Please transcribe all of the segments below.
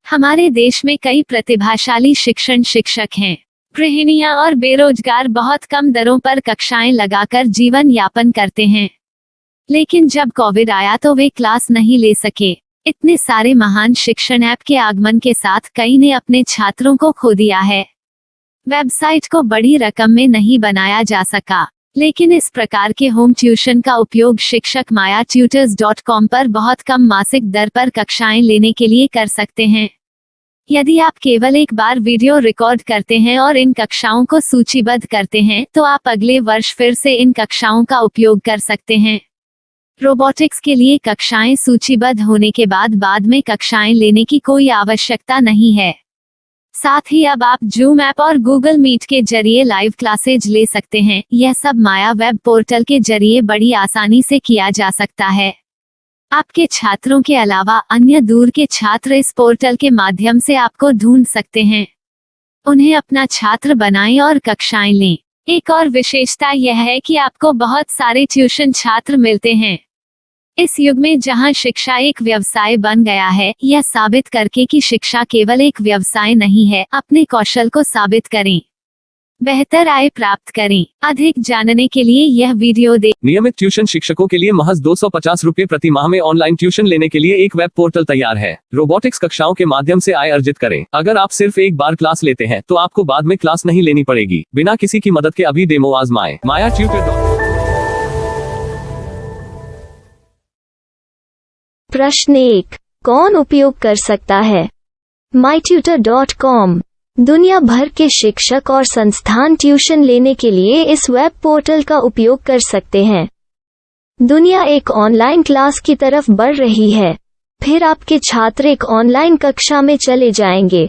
हमारे देश में कई प्रतिभाशाली शिक्षण शिक्षक हैं। गृहिणियां और बेरोजगार बहुत कम दरों पर कक्षाएं लगाकर जीवन यापन करते हैं। लेकिन जब कोविड आया तो वे क्लास नहीं ले सके। इतने सारे महान शिक्षण ऐप के आगमन के साथ कई ने अपने छात्रों को खो दिया है। वेबसाइट को बड़ी रकम में नहीं बनाया जा सका, लेकिन इस प्रकार के होम ट्यूशन का उपयोग शिक्षक myatutors.com पर बहुत कम मासिक दर पर कक्षाएं लेने के लिए कर सकते हैं। यदि आप केवल एक बार वीडियो रिकॉर्ड करते हैं और इन कक्षाओं को सूचीबद्ध करते हैं तो आप अगले वर्ष फिर से इन कक्षाओं का उपयोग कर सकते हैं। रोबोटिक्स के लिए कक्षाएं सूचीबद्ध होने के बाद में कक्षाएं लेने की कोई आवश्यकता नहीं है। साथ ही अब आप जूम ऐप और गूगल मीट के जरिए लाइव क्लासेज ले सकते हैं। यह सब माया वेब पोर्टल के जरिए बड़ी आसानी से किया जा सकता है। आपके छात्रों के अलावा अन्य दूर के छात्र इस पोर्टल के माध्यम से आपको ढूंढ सकते हैं। उन्हें अपना छात्र बनाएं और कक्षाएं लें। एक और विशेषता यह है कि आपको बहुत सारे ट्यूशन छात्र मिलते हैं। इस युग में जहां शिक्षा एक व्यवसाय बन गया है, यह साबित करके कि शिक्षा केवल एक व्यवसाय नहीं है, अपने कौशल को साबित करें, बेहतर आय प्राप्त करें। अधिक जानने के लिए यह वीडियो देखें। नियमित ट्यूशन शिक्षकों के लिए महज 250 रुपए प्रति माह में ऑनलाइन ट्यूशन लेने के लिए एक वेब पोर्टल तैयार है। रोबोटिक्स कक्षाओं के माध्यम से आय अर्जित करें। अगर आप सिर्फ एक बार क्लास लेते हैं तो आपको बाद में क्लास नहीं लेनी पड़ेगी। बिना किसी की मदद के अभी डेमो आजमाएं। myatutors.com। प्रश्न 1, कौन उपयोग कर सकता है? mytutor.com दुनिया भर के शिक्षक और संस्थान ट्यूशन लेने के लिए इस वेब पोर्टल का उपयोग कर सकते हैं। दुनिया एक ऑनलाइन क्लास की तरफ बढ़ रही है। फिर आपके छात्र एक ऑनलाइन कक्षा में चले जाएंगे।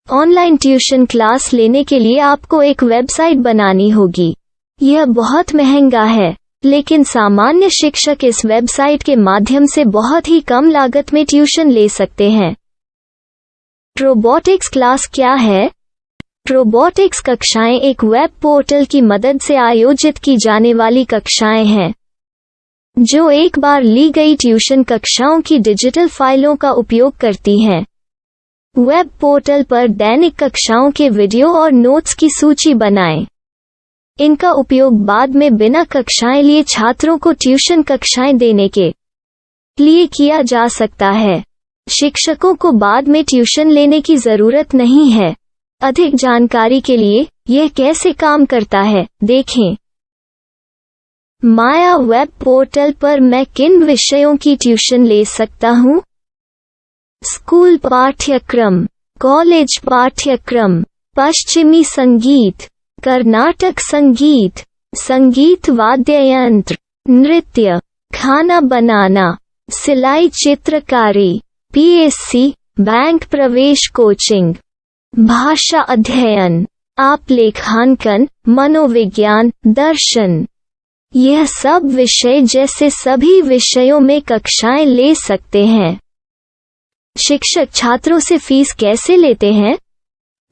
ऑनलाइन ट्यूशन क्लास लेने के लिए आपको एक वेबसाइट बनानी होगी। यह बहुत महंगा है, लेकिन सामान्य शिक्षक इस वेबसाइट के माध्यम से बहुत ही कम लागत में ट्यूशन ले सकते हैं। रोबोटिक्स क्लास क्या है? रोबोटिक्स कक्षाएं एक वेब पोर्टल की मदद से आयोजित की जाने वाली कक्षाएं हैं, जो एक बार ली गई ट्यूशन कक्षाओं की डिजिटल फाइलों का उपयोग करती हैं। वेब पोर्टल पर दैनिक कक्षाओं के वीडियो और नोट्स की सूची बनाएं। इनका उपयोग बाद में बिना कक्षाएं लिए छात्रों को ट्यूशन कक्षाएं देने के लिए किया जा सकता है। शिक्षकों को बाद में ट्यूशन लेने की जरूरत नहीं है। अधिक जानकारी के लिए यह कैसे काम करता है, देखें। माया वेब पोर्टल पर मैं किन विषयों की ट्यूशन ले सकता हूँ? स्कूल पाठ्यक्रम, कॉलेज पाठ्यक्रम, पश्चिमी संगीत, कर्नाटक संगीत, संगीत वाद्य यंत्र, नृत्य, खाना बनाना, सिलाई चित्रकारी, पीएससी, बैंक प्रवेश कोचिंग, भाषा अध्ययन, आप लेखांकन, मनोविज्ञान, दर्शन। यह सब विषय जैसे सभी विषयों में कक्षाएं ले सकते हैं। शिक्षक छात्रों से फीस कैसे लेते हैं?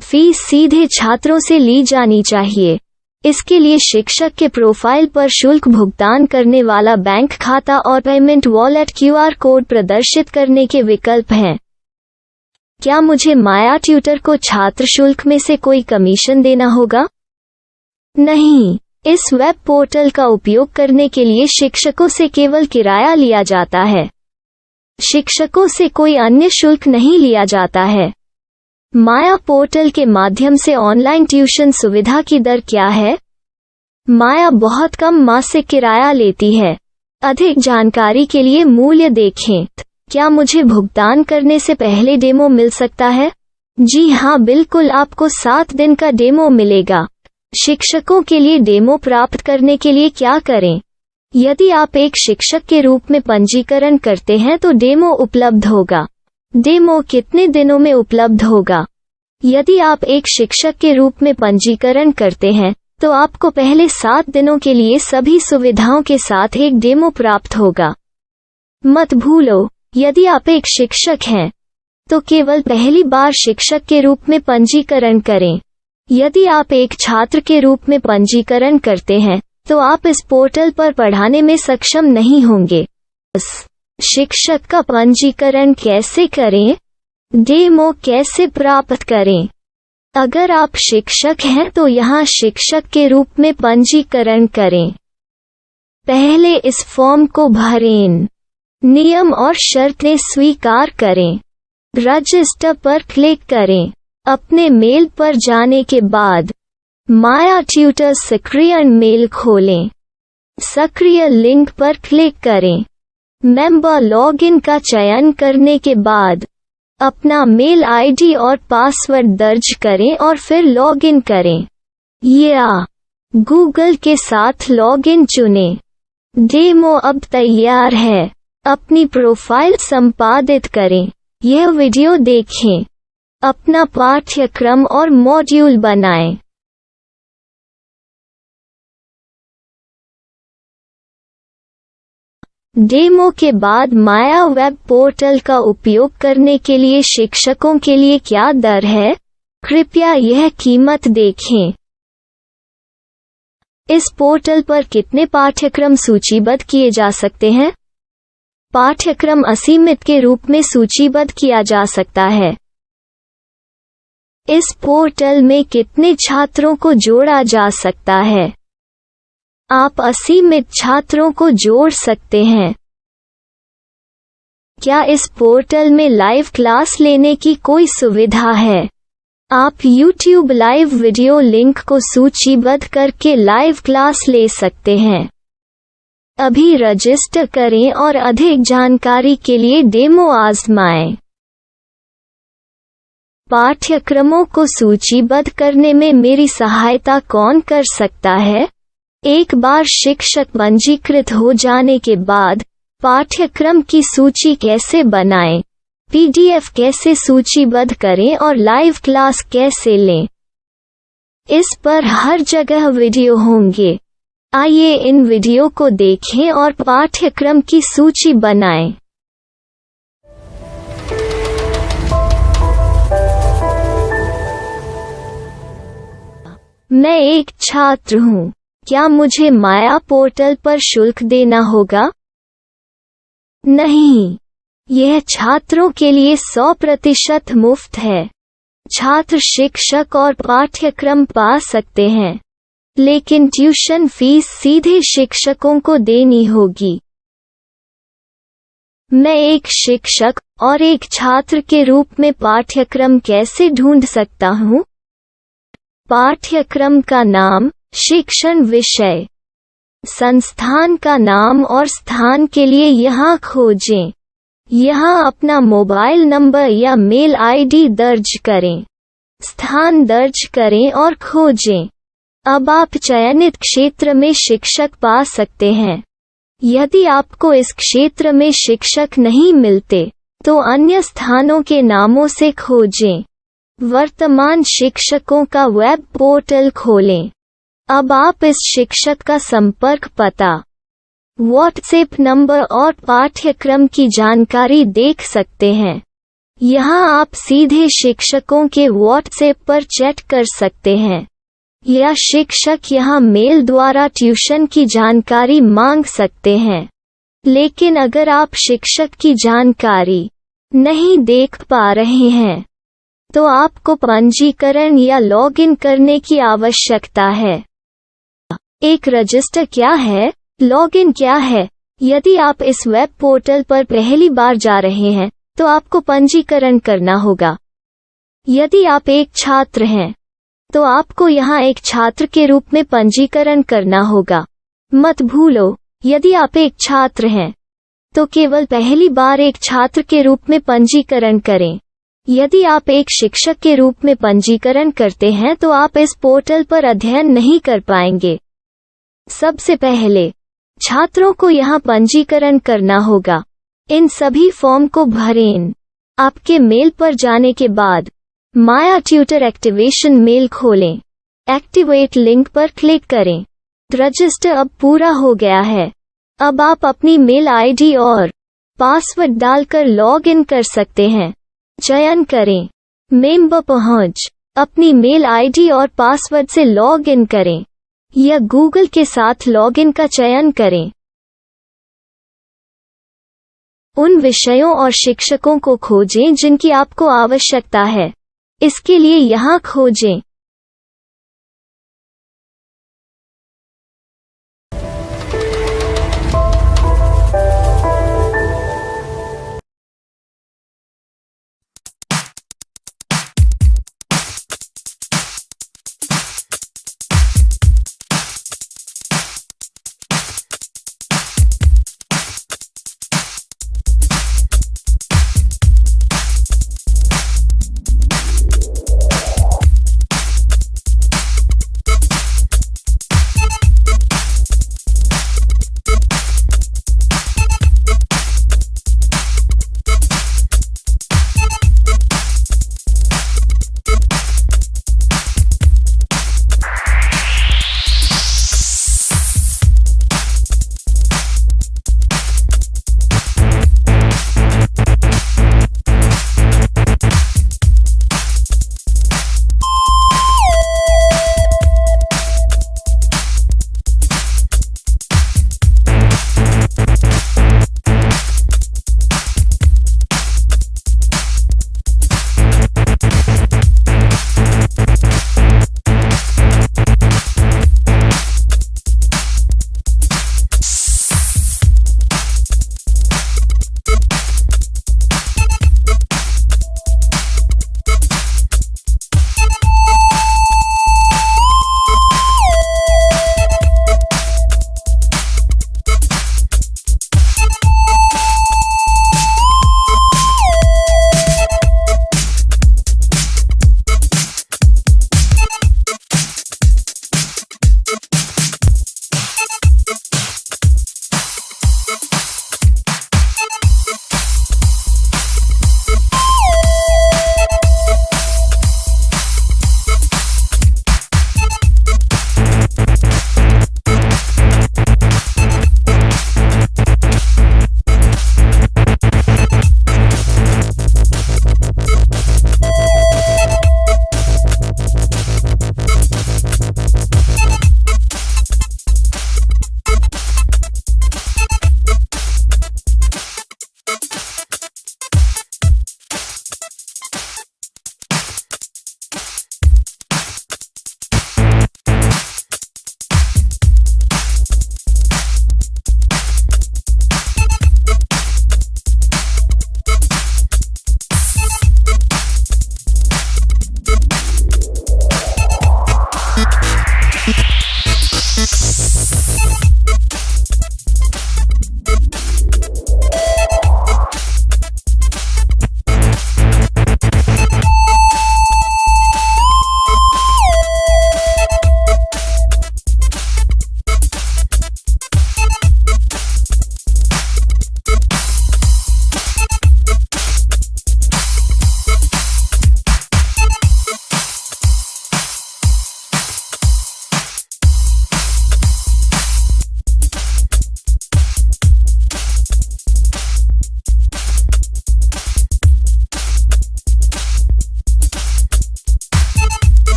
फीस सीधे छात्रों से ली जानी चाहिए। इसके लिए शिक्षक के प्रोफाइल पर शुल्क भुगतान करने वाला बैंक खाता और पेमेंट वॉलेट क्यूआर कोड प्रदर्शित करने के विकल्प हैं। क्या मुझे माया ट्यूटर को छात्र शुल्क में से कोई कमीशन देना होगा? नहीं, इस वेब पोर्टल का उपयोग करने के लिए शिक्षकों से केवल किराया लिया जाता है। शिक्षकों से कोई अन्य शुल्क नहीं लिया जाता है। माया पोर्टल के माध्यम से ऑनलाइन ट्यूशन सुविधा की दर क्या है? माया बहुत कम मासिक किराया लेती है। अधिक जानकारी के लिए मूल्य देखें। क्या मुझे भुगतान करने से पहले डेमो मिल सकता है? जी हाँ, बिल्कुल, आपको 7 दिन का डेमो मिलेगा। शिक्षकों के लिए डेमो प्राप्त करने के लिए क्या करें? यदि आप एक शिक्षक के रूप में पंजीकरण करते हैं तो डेमो उपलब्ध होगा। डेमो कितने दिनों में उपलब्ध होगा? यदि आप एक शिक्षक के रूप में पंजीकरण करते हैं तो आपको पहले 7 दिनों के लिए सभी सुविधाओं के साथ एक डेमो प्राप्त होगा। मत भूलो, यदि आप एक शिक्षक हैं तो केवल पहली बार शिक्षक के रूप में पंजीकरण करें। यदि आप एक छात्र के रूप में पंजीकरण करते हैं तो आप इस पोर्टल पर पढ़ाने में सक्षम नहीं होंगे। शिक्षक का पंजीकरण कैसे करें? डेमो कैसे प्राप्त करें? अगर आप शिक्षक हैं तो यहाँ शिक्षक के रूप में पंजीकरण करें। पहले इस फॉर्म को भरें। नियम और शर्तें स्वीकार करें। रजिस्टर पर क्लिक करें। अपने मेल पर जाने के बाद माया ट्यूटर सक्रिय मेल खोलें। सक्रिय लिंक पर क्लिक करें। मेंबर लॉगिन का चयन करने के बाद अपना मेल आईडी और पासवर्ड दर्ज करें और फिर लॉगिन करें या गूगल के साथ लॉगिन चुनें। डेमो अब तैयार है। अपनी प्रोफाइल संपादित करें। यह वीडियो देखें। अपना पाठ्यक्रम और मॉड्यूल बनाएं। डेमो के बाद माया वेब पोर्टल का उपयोग करने के लिए शिक्षकों के लिए क्या दर है? कृपया यह कीमत देखें। इस पोर्टल पर कितने पाठ्यक्रम सूचीबद्ध किए जा सकते हैं? पाठ्यक्रम असीमित के रूप में सूचीबद्ध किया जा सकता है। इस पोर्टल में कितने छात्रों को जोड़ा जा सकता है? आप असीमित छात्रों को जोड़ सकते हैं। क्या इस पोर्टल में लाइव क्लास लेने की कोई सुविधा है? आप YouTube लाइव वीडियो लिंक को सूचीबद्ध करके लाइव क्लास ले सकते हैं। अभी रजिस्टर करें और अधिक जानकारी के लिए डेमो आजमाएं। पाठ्यक्रमों को सूचीबद्ध करने में मेरी सहायता कौन कर सकता है? एक बार शिक्षक पंजीकृत हो जाने के बाद पाठ्यक्रम की सूची कैसे बनाएं? PDF कैसे सूचीबद्ध करें और लाइव क्लास कैसे लें? इस पर हर जगह वीडियो होंगे। आइए इन वीडियो को देखें और पाठ्यक्रम की सूची बनाएं। मैं एक छात्र हूँ। क्या मुझे माया पोर्टल पर शुल्क देना होगा? नहीं, यह छात्रों के लिए 100% मुफ्त है। छात्र शिक्षक और पाठ्यक्रम पा सकते हैं, लेकिन ट्यूशन फीस सीधे शिक्षकों को देनी होगी। मैं एक शिक्षक और एक छात्र के रूप में पाठ्यक्रम कैसे ढूंढ सकता हूँ? पाठ्यक्रम का नाम, शिक्षण विषय, संस्थान का नाम और स्थान के लिए यहाँ खोजें। यहाँ अपना मोबाइल नंबर या मेल आईडी दर्ज करें। स्थान दर्ज करें और खोजें। अब आप चयनित क्षेत्र में शिक्षक पा सकते हैं। यदि आपको इस क्षेत्र में शिक्षक नहीं मिलते, तो अन्य स्थानों के नामों से खोजें। वर्तमान शिक्षकों का वेब पोर्टल खोलें। अब आप इस शिक्षक का संपर्क पता, व्हाट्सएप नंबर और पाठ्यक्रम की जानकारी देख सकते हैं। यहाँ आप सीधे शिक्षकों के व्हाट्सएप पर चैट कर सकते हैं या शिक्षक यहाँ मेल द्वारा ट्यूशन की जानकारी मांग सकते हैं। लेकिन अगर आप शिक्षक की जानकारी नहीं देख पा रहे हैं, तो आपको पंजीकरण या लॉगिन करने की आवश्यकता है। एक रजिस्टर क्या है? लॉगिन क्या है? यदि आप इस वेब पोर्टल पर पहली बार जा रहे हैं, तो आपको पंजीकरण करना होगा। यदि आप एक छात्र हैं, तो आपको यहाँ एक छात्र के रूप में पंजीकरण करना होगा। मत भूलो, यदि आप एक छात्र हैं, तो केवल पहली बार एक छात्र के रूप में पंजीकरण करें। यदि आप एक शिक्षक के रूप में पंजीकरण करते हैं, तो आप इस पोर्टल पर अध्ययन नहीं कर पाएंगे। सबसे पहले छात्रों को यहाँ पंजीकरण करना होगा। इन सभी फॉर्म को भरें। आपके मेल पर जाने के बाद माया ट्यूटर एक्टिवेशन मेल खोलें। एक्टिवेट लिंक पर क्लिक करें। रजिस्टर अब पूरा हो गया है। अब आप अपनी मेल आईडी और पासवर्ड डालकर लॉग इन कर सकते हैं। चयन करें मेंबर पहुंच। अपनी मेल आईडी और पासवर्ड से लॉग इन करें या गूगल के साथ लॉगिन का चयन करें। उन विषयों और शिक्षकों को खोजें जिनकी आपको आवश्यकता है। इसके लिए यहाँ खोजें।